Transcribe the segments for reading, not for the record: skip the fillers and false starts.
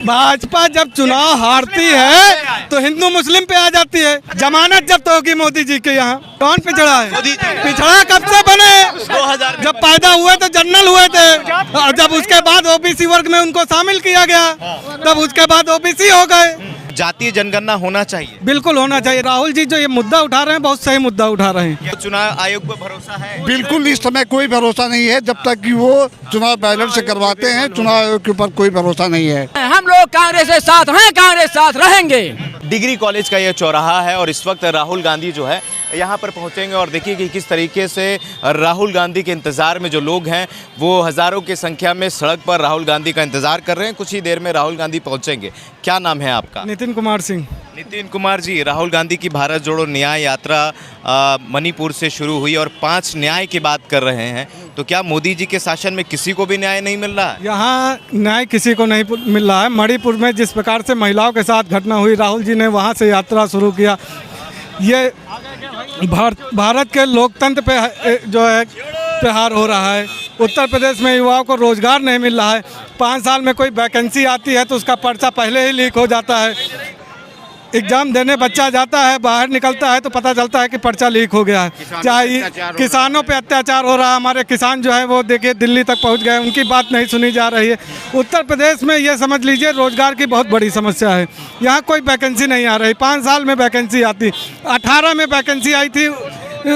भाजपा जब चुनाव हारती है तो हिंदू मुस्लिम पे आ जाती है। जमानत जब्त होगी मोदी जी के यहाँ। कौन पिछड़ा है? पिछड़ा कब से बने? 2000 जब पैदा हुए तो जनरल हुए थे, और जब उसके बाद ओबीसी वर्ग में उनको शामिल किया गया, तब उसके बाद ओबीसी हो गए। जातीय जनगणना होना चाहिए। बिल्कुल होना चाहिए। राहुल जी जो ये मुद्दा उठा रहे हैं, बहुत सही मुद्दा उठा रहे हैं। चुनाव आयोग पर भरोसा है? बिल्कुल इस समय कोई भरोसा नहीं है, जब तक कि वो चुनाव बैलेट से करवाते हैं। चुनाव आयोग के ऊपर कोई भरोसा नहीं है। हम लोग कांग्रेस के साथ हैं, कांग्रेस साथ रहेंगे। डिग्री कॉलेज का ये चौराहा है और इस वक्त राहुल गांधी जो है यहाँ पर पहुँचेंगे और देखिए कि किस तरीके से राहुल गांधी के इंतज़ार में जो लोग हैं वो हज़ारों की संख्या में सड़क पर राहुल गांधी का इंतज़ार कर रहे हैं। कुछ ही देर में राहुल गांधी पहुँचेंगे। क्या नाम है आपका? नितिन कुमार सिंह। नितिन कुमार जी, राहुल गांधी की भारत जोड़ो न्याय यात्रा मणिपुर से शुरू हुई और 5 न्याय की बात कर रहे हैं, तो क्या मोदी जी के शासन में किसी को भी न्याय नहीं मिल रहा है? यहाँ न्याय किसी को नहीं मिल रहा है। मणिपुर में जिस प्रकार से महिलाओं के साथ घटना हुई, राहुल जी ने वहाँ से यात्रा शुरू किया। ये भारत के लोकतंत्र पे जो है प्रहार हो रहा है। उत्तर प्रदेश में युवाओं को रोजगार नहीं मिल रहा है। 5 साल में कोई वैकेंसी आती है तो उसका पर्चा पहले ही लीक हो जाता है। एग्जाम देने बच्चा जाता है, बाहर निकलता है तो पता चलता है कि पर्चा लीक हो गया है। चाहे किसानों पे अत्याचार हो रहा है। हमारे किसान जो है वो देखिए दिल्ली तक पहुंच गए, उनकी बात नहीं सुनी जा रही है। उत्तर प्रदेश में ये समझ लीजिए रोजगार की बहुत बड़ी समस्या है। यहाँ कोई वैकेंसी नहीं आ रही। 5 साल में वैकेंसी आती, 18 में वैकेंसी आई थी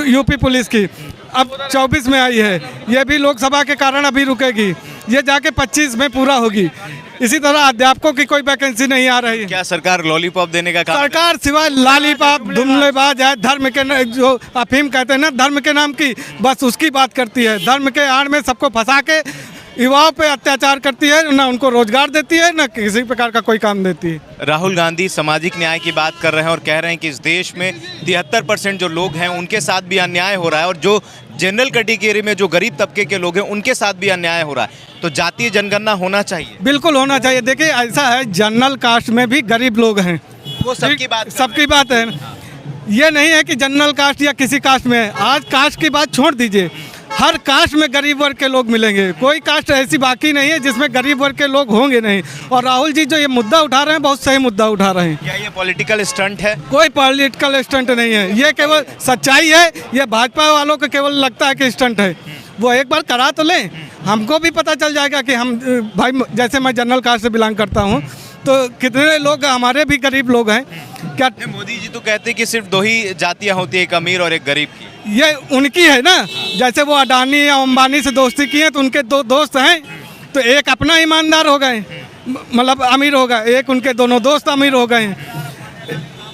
यूपी पुलिस की, अब 24 में आई है। ये भी लोकसभा के कारण अभी रुकेगी, ये जाके 25 में पूरा होगी। इसी तरह अध्यापकों की कोई वैकेंसी नहीं आ रही है। क्या सरकार लॉलीपॉप देने का काम? सरकार सिवाय लॉलीपॉप, धुमलेबाज है, धर्म के जो अफीम कहते हैं ना, धर्म के नाम की, बस उसकी बात करती है। धर्म के आड़ में सबको फंसा के युवाओं पे अत्याचार करती है, ना उनको रोजगार देती है, ना किसी प्रकार का कोई काम देती है। राहुल गांधी सामाजिक न्याय की बात कर रहे हैं और कह रहे हैं कि इस देश में 73% जो लोग हैं उनके साथ भी अन्याय हो रहा है और जो जनरल कैटेगरी में जो गरीब तबके के लोग हैं उनके साथ भी अन्याय हो रहा है। तो जातीय जनगणना होना चाहिए। बिल्कुल होना चाहिए। देखिए ऐसा है, जनरल कास्ट में भी गरीब लोग हैं, वो सबकी बात है। ये नहीं है कि जनरल कास्ट या किसी कास्ट में। आज कास्ट की बात छोड़ दीजिए, हर कास्ट में गरीब वर्ग के लोग मिलेंगे। कोई कास्ट ऐसी बाकी नहीं है जिसमें गरीब वर्ग के लोग होंगे नहीं। और राहुल जी जो ये मुद्दा उठा रहे हैं, बहुत सही मुद्दा उठा रहे हैं। क्या ये पॉलिटिकल स्टंट है? कोई पॉलिटिकल स्टंट नहीं है, ये केवल सच्चाई है। ये भाजपा वालों को केवल लगता है कि स्टंट है। वो एक बार करा तो लें, हमको भी पता चल जाएगा कि हम भाई, जैसे मैं जनरल कास्ट से बिलोंग करता हूँ तो कितने लोग हमारे भी गरीब लोग हैं। क्या मोदी जी तो कहते हैं कि सिर्फ 2 ही जातियाँ होती है, एक अमीर और एक गरीब की। ये उनकी है ना। जैसे वो अडानी या अंबानी से दोस्ती की है तो उनके 2 दोस्त हैं, तो एक अपना ईमानदार हो गए, मतलब अमीर हो गए, एक उनके दोनों दोस्त अमीर हो गए।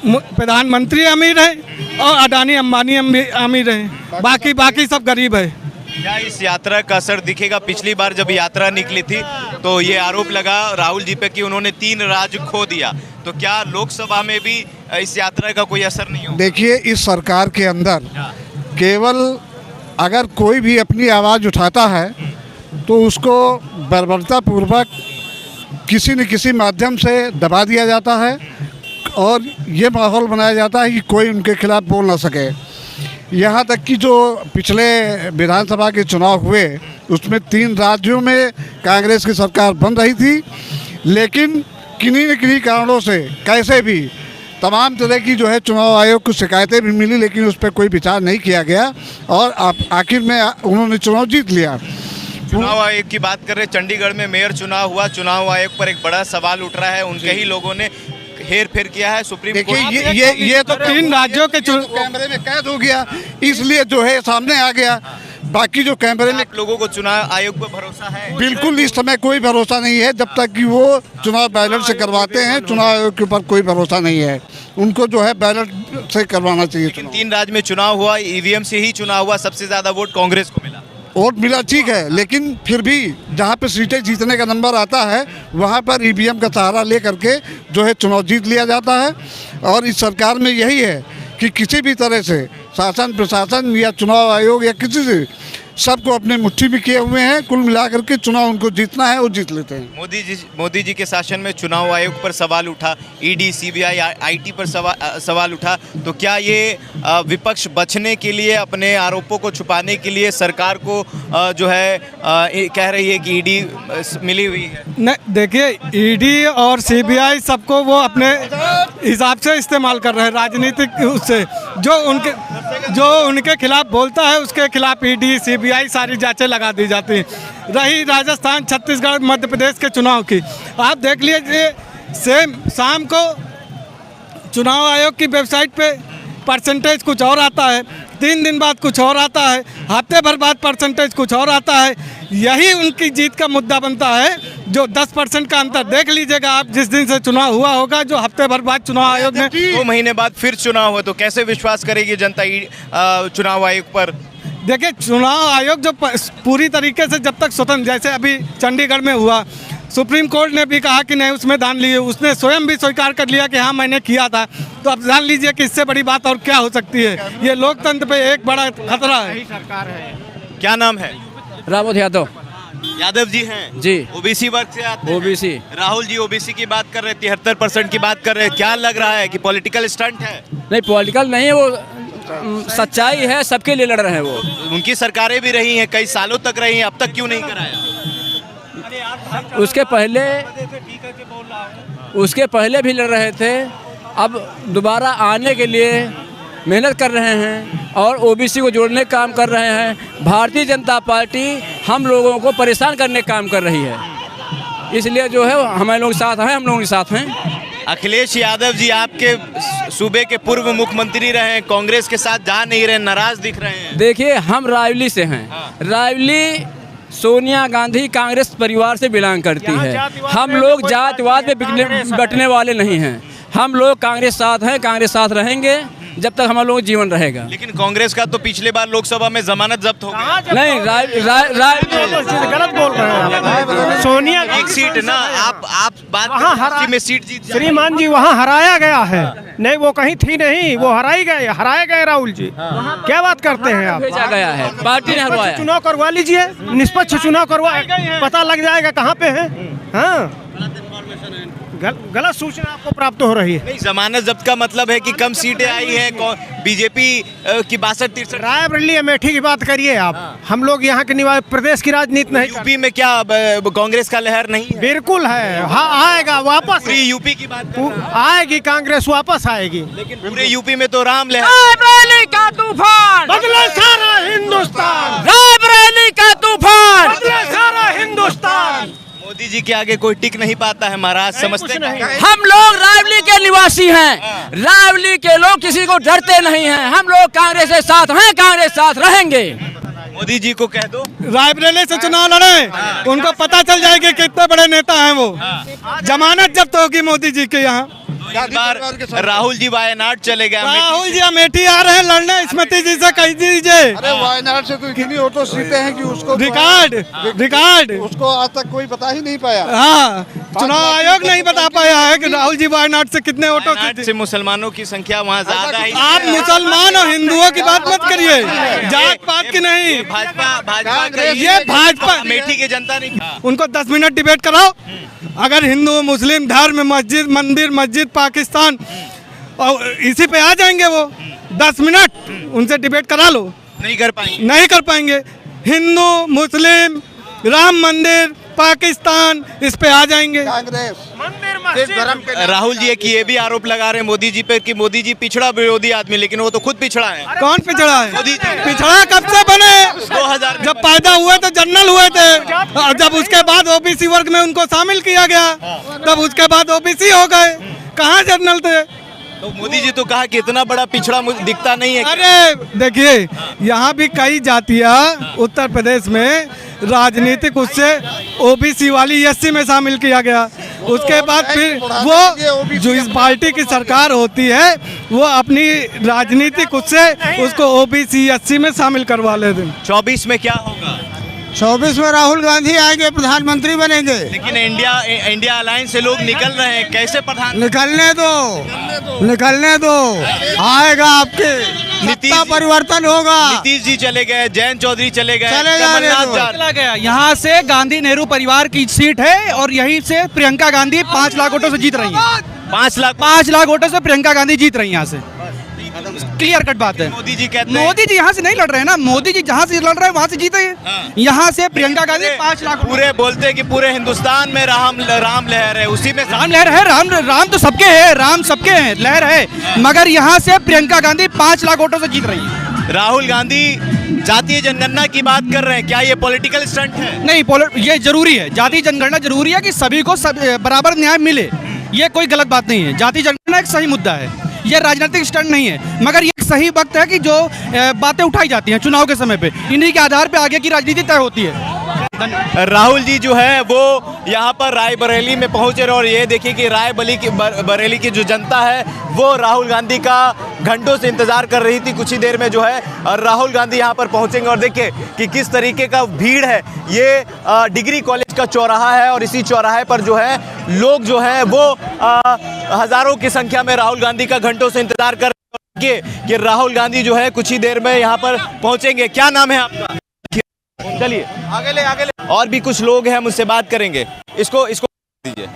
प्रधानमंत्री अमीर है और अडानी अंबानी अमीर है, बाकी सब गरीब है। क्या इस यात्रा का असर दिखेगा? पिछली बार जब यात्रा निकली थी तो ये आरोप लगा राहुल जी पे कि उन्होंने 3 राज्य खो दिया, तो क्या लोकसभा में भी इस यात्रा का कोई असर नहीं होगा? देखिए, इस सरकार के अंदर केवल अगर कोई भी अपनी आवाज़ उठाता है तो उसको बर्बरतापूर्वक किसी न किसी माध्यम से दबा दिया जाता है और ये माहौल बनाया जाता है कि कोई उनके खिलाफ बोल ना सके। यहाँ तक कि जो पिछले विधानसभा के चुनाव हुए उसमें 3 राज्यों में कांग्रेस की सरकार बन रही थी, लेकिन किन्हीं न किन्हीं कारणों से कैसे भी तमाम तरह की जो है चुनाव आयोग को शिकायतें भी मिली, लेकिन उस पर कोई विचार नहीं किया गया और आखिर में उन्होंने चुनाव जीत लिया। चुनाव आयोग की बात कर रहे, चंडीगढ़ में मेयर चुनाव हुआ, चुनाव आयोग पर एक बड़ा सवाल उठ रहा है, उनके ही लोगों ने हेर फेर किया है। सुप्रीम कोर्ट ये तो 3 राज्यों के कैमरे में कैद हो गया, इसलिए जो है सामने आ गया। बाकी जो कैमरे में लोगों को चुनाव आयोग पर भरोसा है? बिल्कुल इस समय कोई भरोसा नहीं है, जब तक कि वो चुनाव बैलेट से करवाते हैं। चुनाव आयोग के ऊपर कोई भरोसा नहीं है, उनको जो है बैलेट से करवाना चाहिए। 3 राज्य में चुनाव हुआ, ईवीएम से ही चुनाव हुआ, सबसे ज्यादा वोट कांग्रेस को मिला। वोट मिला ठीक है, लेकिन फिर भी जहाँ पे सीटें जीतने का नंबर आता है वहाँ पर ईवीएम का सहारा ले करके जो है चुनाव जीत लिया जाता है। और इस सरकार में यही है कि किसी भी तरह से शासन प्रशासन या चुनाव आयोग या किसी से सबको अपने मुट्ठी में किए हुए हैं। कुल मिलाकर के चुनाव उनको जीतना है, वो जीत लेते हैं। मोदी जी के शासन में चुनाव आयोग पर सवाल उठा, ईडी, सीबीआई, आईटी पर सवाल उठा, तो क्या ये विपक्ष बचने के लिए, अपने आरोपों को छुपाने के लिए सरकार को जो है कह रही है कि ईडी मिली हुई है? नहीं, देखिए, ईडी और सीबीआई सबको वो अपने हिसाब से इस्तेमाल कर रहे हैं, राजनीतिक उससे जो उनके खिलाफ बोलता है उसके खिलाफ ईडी, सीबीआई सारी जांचें लगा दी जाती हैं। रही राजस्थान, छत्तीसगढ़, मध्य प्रदेश के चुनाव की, आप देख लीजिए, सेम शाम को चुनाव आयोग की वेबसाइट पे परसेंटेज कुछ और आता है, 3 दिन बाद कुछ और आता है, हफ्ते भर बाद परसेंटेज कुछ और आता है। यही उनकी जीत का मुद्दा बनता है। जो 10% का अंतर देख लीजिएगा आप, जिस दिन से चुनाव हुआ होगा, जो हफ्ते भर बाद चुनाव आयोग ने 2 महीने बाद फिर चुनाव हो, तो कैसे विश्वास करेगी जनता चुनाव आयोग पर? देखिए, चुनाव आयोग जो पूरी तरीके से जब तक स्वतंत्र, जैसे अभी चंडीगढ़ में हुआ, सुप्रीम कोर्ट ने भी कहा कि नहीं उसमें दान लिए, उसने स्वयं भी स्वीकार कर लिया कि हाँ मैंने किया था। तो अब जान लीजिए कि इससे बड़ी बात और क्या हो सकती है। ये लोकतंत्र पे एक बड़ा खतरा है। क्या नाम है? रावत यादव। यादव जी हैं जी। ओबीसी वर्ग से आते हैं। ओबीसी। राहुल जी ओबीसी की बात कर रहे हैं, 73% की बात कर रहे हैं। क्या लग रहा है कि पॉलिटिकल स्टंट है? नहीं, पॉलिटिकल नहीं है, वो सच्चाई है, सबके लिए लड़ रहे हैं वो। उनकी सरकारें भी रही हैं, कई सालों तक रही हैं, अब तक क्यों नहीं कराया? उसके पहले भी लड़ रहे थे, अब दोबारा आने के लिए मेहनत कर रहे हैं और ओबीसी को जोड़ने का काम कर रहे हैं। भारतीय जनता पार्टी हम लोगों को परेशान करने का काम कर रही है, इसलिए जो है हमारे लोग साथ हैं, हम लोगों के साथ हैं। अखिलेश यादव जी आपके सूबे के पूर्व मुख्यमंत्री रहे हैं, कांग्रेस के साथ जा नहीं रहे, नाराज दिख रहे हैं। देखिए, हम रायबली से हैं। रायबली सोनिया गांधी कांग्रेस परिवार से बिलोंग करती है। हम लोग जातिवाद में बटने वाले नहीं हैं। हम लोग कांग्रेस साथ हैं, कांग्रेस साथ रहेंगे जब तक हमारे लोगों का जीवन रहेगा। लेकिन कांग्रेस का तो पिछले बार लोकसभा में जमानत जब्त हो गई। नहीं, गलत बोल रहे हैं। सोनिया एक सीट ना, आप बात में सीट जीत जाए। श्रीमान जी वहाँ हराया गया है, नहीं वो कहीं थी नहीं, वो हराए गए राहुल जी। क्या बात करते हैं आप? भेजा गया है, पार्टी ने हरवाया। चुनाव करवा लीजिए, निष्पक्ष चुनाव करवा, पता लग जाएगा कहाँ पे है। हाँ, गलत सूचना आपको प्राप्त हो रही है। नहीं, जमानत जब्त का मतलब है कि कम सीटें आई हैं, बीजेपी की 62-63। रायबरेली अमेठी की बात करिए आप। हम लोग यहाँ के निवासी, प्रदेश की राजनीति नहीं। यूपी में क्या कांग्रेस का लहर नहीं है? बिल्कुल है, हाँ आएगा वापस। पूरी यूपी की बात आएगी, कांग्रेस वापस आएगी। लेकिन पूरे यूपी में तो राम लहर। रायबरेली का तूफान बदले सारा हिंदुस्तान, रायबरेली का तूफान। बदले सारा हिंदुस्तान। मोदी जी के आगे कोई टिक नहीं पाता है महाराज, समझते हैं। हम लोग रायबरेली के निवासी हैं, रायबरेली के लोग किसी को डरते नहीं हैं। हम लोग कांग्रेस के साथ हैं, कांग्रेस साथ रहेंगे। मोदी जी को कह दो रायबरेली से चुनाव लड़े, उनको पता चल जाएगी कितने बड़े नेता हैं वो। जमानत जब्त होगी मोदी जी के यहाँ। इस बार राहुल जी वायनाड चले गए। राहुल जी अमेठी आ रहे हैं लड़ने, स्मृति जी से कह दीजिए। अरे वायनाड से तो इतनी ऑटो सीटें हैं कि उसको रिकॉर्ड उसको आज तक कोई बता ही नहीं पाया। हाँ, चुनाव आयोग नहीं बता पाया है कि राहुल जी वायनाड से कितने ऑटो से मुसलमानों की संख्या वहाँ ज्यादा है। आप मुसलमान और हिंदुओं की बात मत करिए, जात पात की नहीं। भाजपा अमेठी की जनता नहीं। उनको 10 मिनट डिबेट कराओ। अगर हिंदू मुस्लिम धर्म, मस्जिद, मंदिर, मस्जिद, पाकिस्तान, और इसी पे आ जाएंगे वो। 10 मिनट उनसे डिबेट करा लो, नहीं कर पाएंगे। नहीं कर पाएंगे। हिंदू, मुस्लिम, राम मंदिर, पाकिस्तान, इस पे आ जाएंगे। राहुल जी एक ये भी आरोप लगा रहे हैं मोदी जी पे कि मोदी जी पिछड़ा विरोधी आदमी, लेकिन वो तो खुद पिछड़ा है। कौन पिछड़ा है? मोदी जी। पिछड़ा कब से बने? 2000 जब पैदा हुए तो जनरल हुए थे, और जब उसके बाद ओबीसी वर्ग में उनको शामिल किया गया, तब उसके बाद ओबीसी हो गए। कहाँ जनरल थे? तो मोदी जी तो कहा कि इतना बड़ा पिछड़ा मुझे दिखता नहीं है। अरे देखिए, यहाँ भी कई जातियाँ उत्तर प्रदेश में राजनीतिक उससे ओबीसी वाली एससी में शामिल किया गया। उसके बाद फिर वो जो इस पार्टी की सरकार होती है, वो अपनी राजनीतिक उससे उसको ओबीसी एससी में शामिल करवा लेते हैं। 24 में क्या होगा? 24 में राहुल गांधी आएंगे, प्रधानमंत्री बनेंगे। लेकिन इंडिया अलायंस से लोग निकल रहे हैं, कैसे प्रधान? निकलने दो आएगा आपके, सत्ता परिवर्तन होगा। नीतीश जी चले गए, जयंत चौधरी चले गए, चले जाने कमलनाथ दो। जा चला गया। यहाँ से गांधी नेहरू परिवार की सीट है और यहीं से प्रियंका गांधी 5 लाख वोटों से जीत रही है। 5 लाख वोटों से प्रियंका गांधी जीत रही है यहाँ से। क्लियर कट बात है। मोदी जी कहते हैं, मोदी जी यहाँ से नहीं लड़ रहे हैं ना, मोदी जी जहाँ से लड़ रहे हैं वहाँ से जीते हैं। यहाँ से प्रियंका गांधी 5 लाख पूरे बोलते हैं कि पूरे हिंदुस्तान में राम लहर है, उसी में राम लहर है। राम तो सबके है, राम सबके हैं, लहर है, मगर यहाँ से प्रियंका गांधी 5 लाख वोटों से जीत रही है। राहुल गांधी जातीय जनगणना की बात कर रहे हैं, क्या ये पॉलिटिकल स्टंट है? नहीं, ये जरूरी है, जाति जनगणना जरूरी है कि सभी को बराबर न्याय मिले। ये कोई गलत बात नहीं है, जाति जनगणना एक सही मुद्दा है, ये राजनीतिक स्टंट नहीं है, मगर ये सही वक्त है कि जो बातें उठाई जाती हैं चुनाव के समय पे, इन्हीं के आधार पे आगे की राजनीति तय होती है। राहुल जी जो है वो यहाँ पर रायबरेली में पहुंचे और ये देखिए कि बरेली की जो जनता है वो राहुल गांधी का घंटों से इंतजार कर रही थी। कुछ ही देर में जो है और राहुल गांधी यहाँ पर पहुंचेंगे और देखिए कि किस तरीके का भीड़ है। ये डिग्री कॉलेज का चौराहा है और इसी चौराहे पर जो है लोग जो है वो हजारों की संख्या में राहुल गांधी का घंटों से इंतजार कर रहे हैं कि राहुल गांधी जो है कुछ ही देर में यहाँ पर पहुंचेंगे। क्या नाम है आपका? चलिए आगे ले। और भी कुछ लोग हैं, हम उससे बात करेंगे। इसको दीजिए।